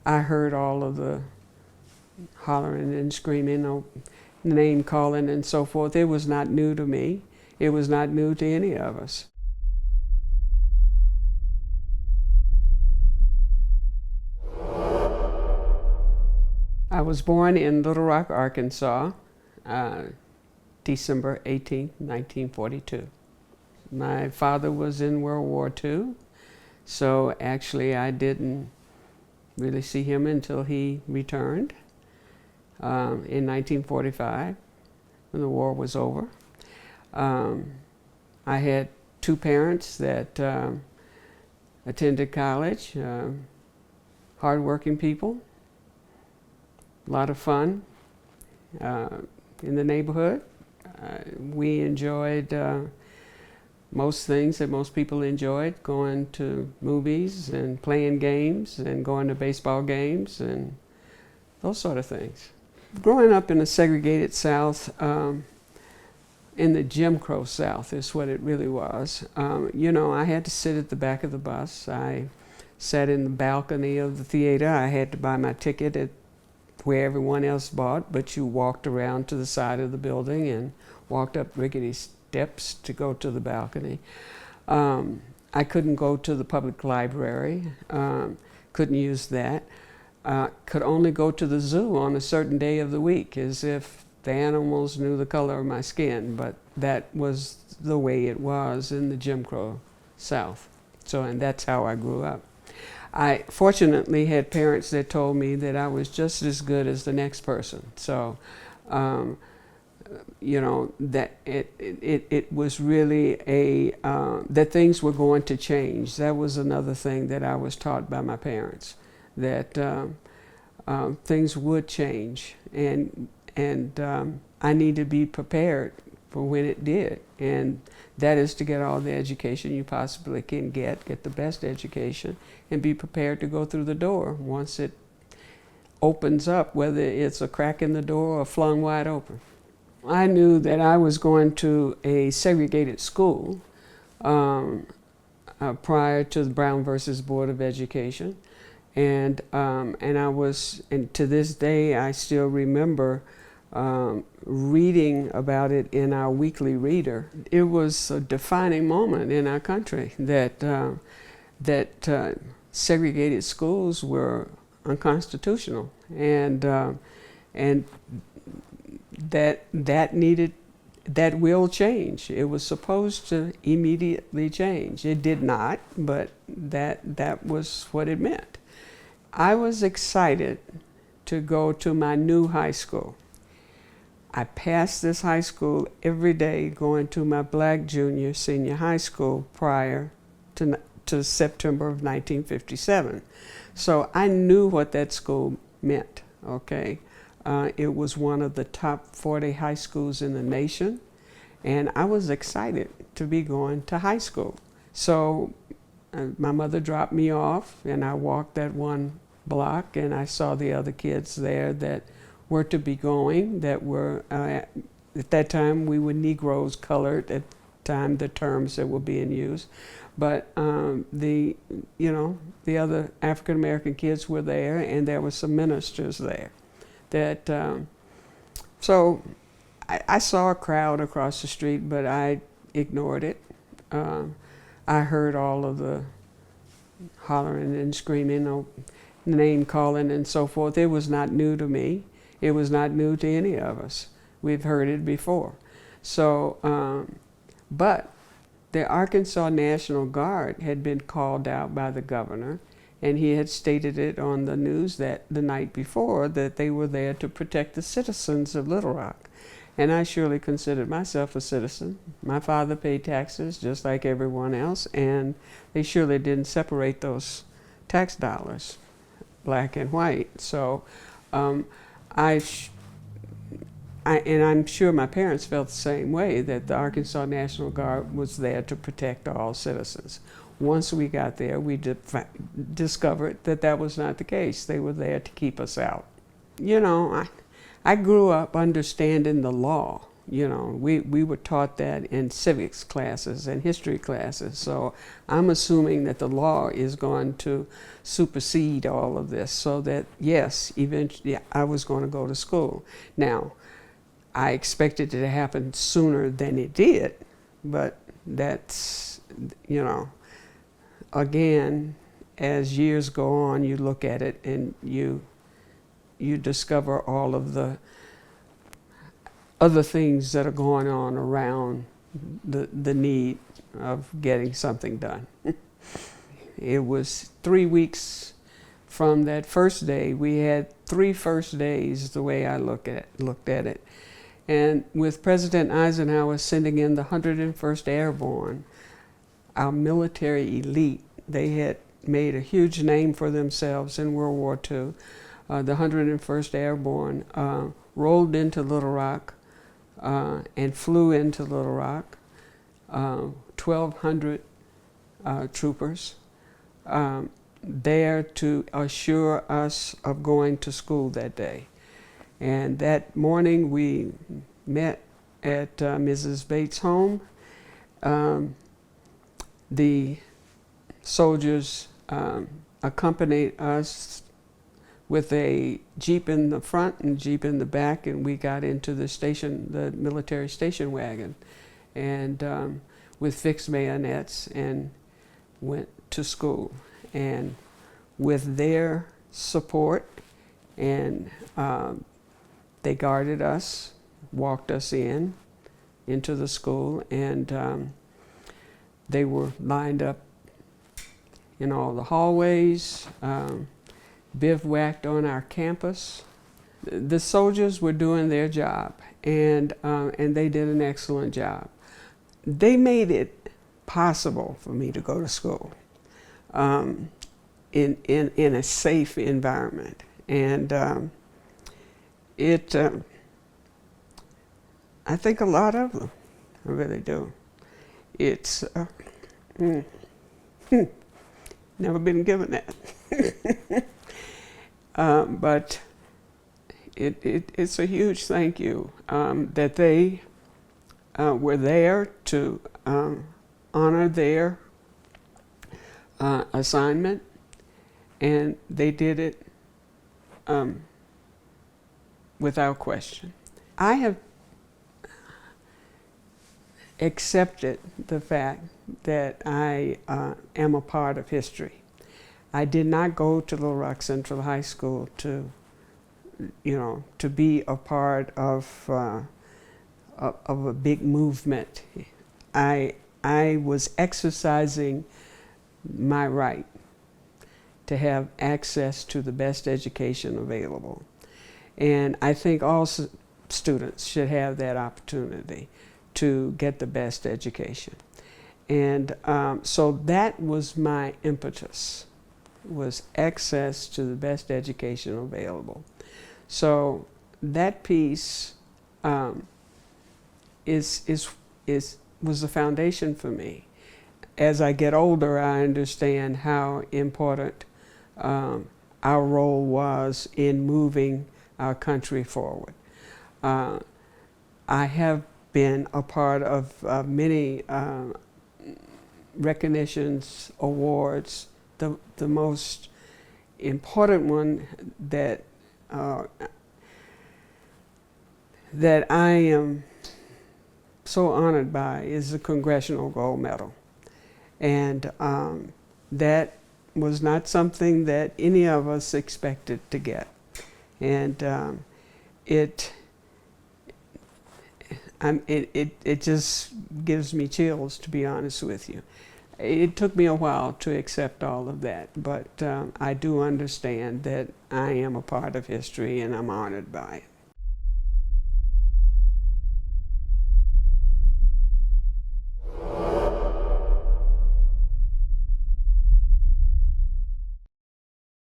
I heard all of the hollering and screaming, name calling and so forth. It was not new to me. It was not new to any of us. I was born in Little Rock, Arkansas, December 18, 1942. My father was in World War II, so actually I didn't really see him until he returned in 1945, when the war was over. I had two parents that attended college, hardworking people, a lot of fun in the neighborhood. We enjoyed most things that most people enjoyed, going to movies and playing games and going to baseball games and those sort of things. Growing up in a segregated South, in the Jim Crow South is what it really was. You know, I had to sit at the back of the bus. I sat in the balcony of the theater. I had to buy my ticket at where everyone else bought, but you walked around to the side of the building and walked up rickety steps to go to the balcony. I couldn't go to the public library, couldn't use that. Could only go to the zoo on a certain day of the week, as if the animals knew the color of my skin, but that was the way it was in the Jim Crow South. So, and that's how I grew up. I fortunately had parents that told me that I was just as good as the next person. So, you know, that it was really that things were going to change. That was another thing that I was taught by my parents, that things would change, and I need to be prepared for when it did. And that is to get all the education you possibly can get the best education, and be prepared to go through the door once it opens up, whether it's a crack in the door or flung wide open. I knew that I was going to a segregated school prior to the Brown versus Board of Education, and I was, and to this day I still remember reading about it in our weekly reader. It was a defining moment in our country that segregated schools were unconstitutional, and that will change. It was supposed to immediately change. It did not, but that was what it meant. I was excited to go to my new high school. I passed this high school every day going to my black junior, senior high school prior to September of 1957. So I knew what that school meant, okay? It was one of the top 40 high schools in the nation, and I was excited to be going to high school. So my mother dropped me off, and I walked that one block, and I saw the other kids there that were to be going, that were, at that time we were Negroes, colored at the time, the terms that were being used. But the other African American kids were there, and there were some ministers there. So I saw a crowd across the street, but I ignored it. I heard all of the hollering and screaming, name calling and so forth. It was not new to me. It was not new to any of us. We've heard it before. So, but the Arkansas National Guard had been called out by the governor, and he had stated it on the news that the night before, that they were there to protect the citizens of Little Rock. And I surely considered myself a citizen. My father paid taxes just like everyone else, and they surely didn't separate those tax dollars, black and white. So and I'm sure my parents felt the same way, that the Arkansas National Guard was there to protect all citizens. Once we got there, we discovered that that was not the case. They were there to keep us out. You know, I grew up understanding the law, You know, we were taught that in civics classes and history classes. So I'm assuming that the law is going to supersede all of this, so that, yes, eventually I was going to go to school. Now, I expected it to happen sooner than it did, but that's, you know, again, as years go on, you look at it and you discover all of the other things that are going on around the need of getting something done. It was 3 weeks from that first day. We had 3 first days, the way I looked at it. And with President Eisenhower sending in the 101st Airborne, our military elite, they had made a huge name for themselves in World War II. The 101st Airborne rolled into Little Rock and flew into Little Rock, 1,200 troopers there to assure us of going to school that day. And that morning we met at Mrs. Bates' home. The soldiers accompanied us with a Jeep in the front and Jeep in the back, and we got into the station, the military station wagon, and with fixed bayonets, and went to school. And with their support, and they guarded us, walked us into the school, and they were lined up in all the hallways, bivouacked on our campus. The soldiers were doing their job, and they did an excellent job. They made it possible for me to go to school in a safe environment, and I think a lot of them, I really do. It's never been given that. But it's a huge thank you that they were there to honor their assignment, and they did it without question. I have accepted the fact that I am a part of history. I did not go to Little Rock Central High School to be a part of a big movement. I was exercising my right to have access to the best education available. And I think all students should have that opportunity to get the best education. And so that was my impetus, was access to the best education available. So that piece was the foundation for me. As I get older, I understand how important our role was in moving our country forward. I have been a part of many recognitions, awards. The most important one that I am so honored by is the Congressional Gold Medal. And that was not something that any of us expected to get. And it just gives me chills, to be honest with you. It took me a while to accept all of that, but I do understand that I am a part of history, and I'm honored by it.